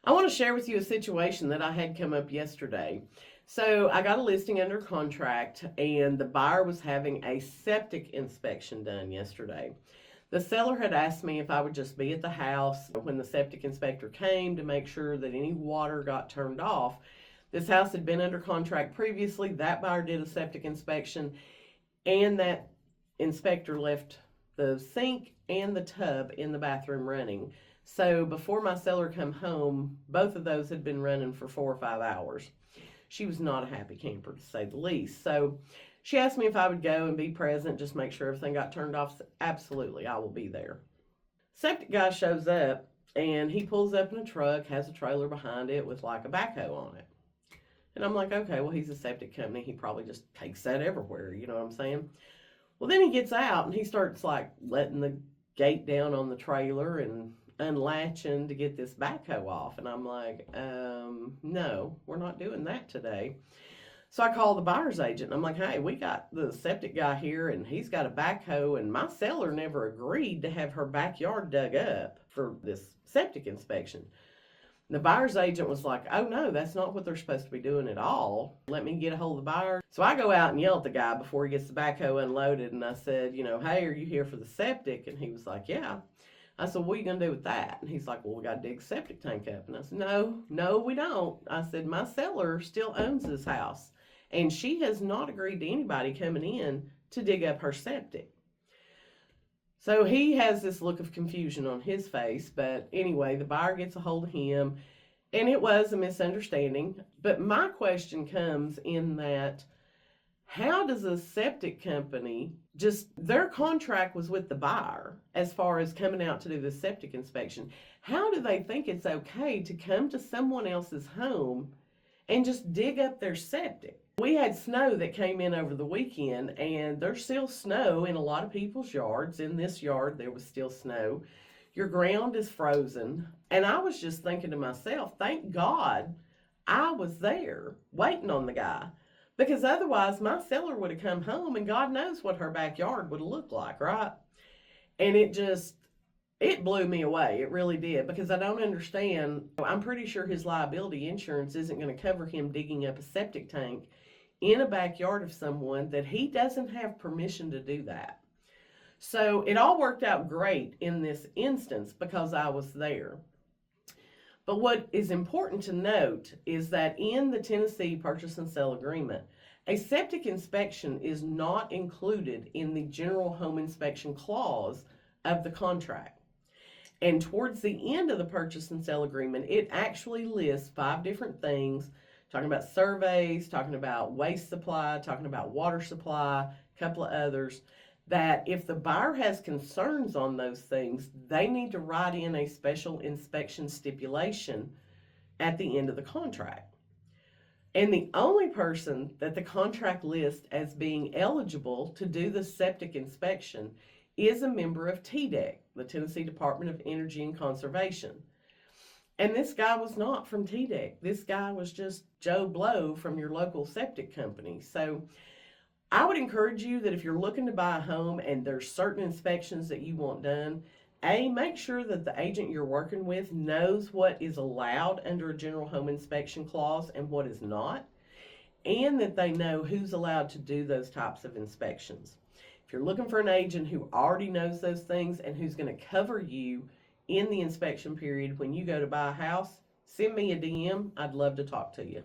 I want to share with you a situation that I had come up yesterday. So I got a listing under contract and the buyer was having a septic inspection done yesterday. The seller had asked me if I would just be at the house when the septic inspector came to make sure that any water got turned off. This house had been under contract previously. That buyer did a septic inspection and that inspector left the sink and the tub in the bathroom running. So before my seller come home, both of those had been running for 4 or 5 hours. She was not a happy camper, to say the least. So she asked me if I would go and be present, just make sure everything got turned off. Absolutely, I will be there. Septic guy shows up and he pulls up in a truck, has a trailer behind it with like a backhoe on it. And I'm like, okay, well, he's a septic company. He probably just takes that everywhere, you know what I'm saying? Well, then he gets out and he starts like letting the gate down on the trailer and unlatching to get this backhoe off. And I'm like, no, we're not doing that today. So I call the buyer's agent and I'm like, hey, we got the septic guy here and he's got a backhoe and my seller never agreed to have her backyard dug up for this septic inspection. The buyer's agent was like, oh no, that's not what they're supposed to be doing at all. Let me get a hold of the buyer. So I go out and yell at the guy before he gets the backhoe unloaded. And I said, hey, are you here for the septic? And he was like, yeah. I said, what are you going to do with that? And he's like, well, we got to dig a septic tank up. And I said, no, we don't. I said, my seller still owns this house. And she has not agreed to anybody coming in to dig up her septic. So he has this look of confusion on his face, but anyway, the buyer gets a hold of him, and it was a misunderstanding. But my question comes in that, how does a septic company their contract was with the buyer as far as coming out to do the septic inspection. How do they think it's okay to come to someone else's home and just dig up their septic? We had snow that came in over the weekend, and there's still snow in a lot of people's yards. In this yard, there was still snow. Your ground is frozen. And I was just thinking to myself, thank God I was there waiting on the guy. Because otherwise, my seller would have come home, and God knows what her backyard would have looked like, right? And it blew me away. It really did, because I don't understand. I'm pretty sure his liability insurance isn't going to cover him digging up a septic tank in a backyard of someone that he doesn't have permission to do that. So it all worked out great in this instance because I was there. But what is important to note is that in the Tennessee purchase and sale agreement, a septic inspection is not included in the general home inspection clause of the contract. And towards the end of the purchase and sale agreement, it actually lists 5 different things, talking about surveys, talking about waste supply, talking about water supply, a couple of others, that if the buyer has concerns on those things, they need to write in a special inspection stipulation at the end of the contract. And the only person that the contract lists as being eligible to do the septic inspection is a member of TDEC, the Tennessee Department of Energy and Conservation. And this guy was not from TDEC. This guy was just Joe Blow from your local septic company. So I would encourage you that if you're looking to buy a home and there's certain inspections that you want done, make sure that the agent you're working with knows what is allowed under a general home inspection clause and what is not, and that they know who's allowed to do those types of inspections. If you're looking for an agent who already knows those things and who's going to cover you in the inspection period when you go to buy a house, send me a DM. I'd love to talk to you.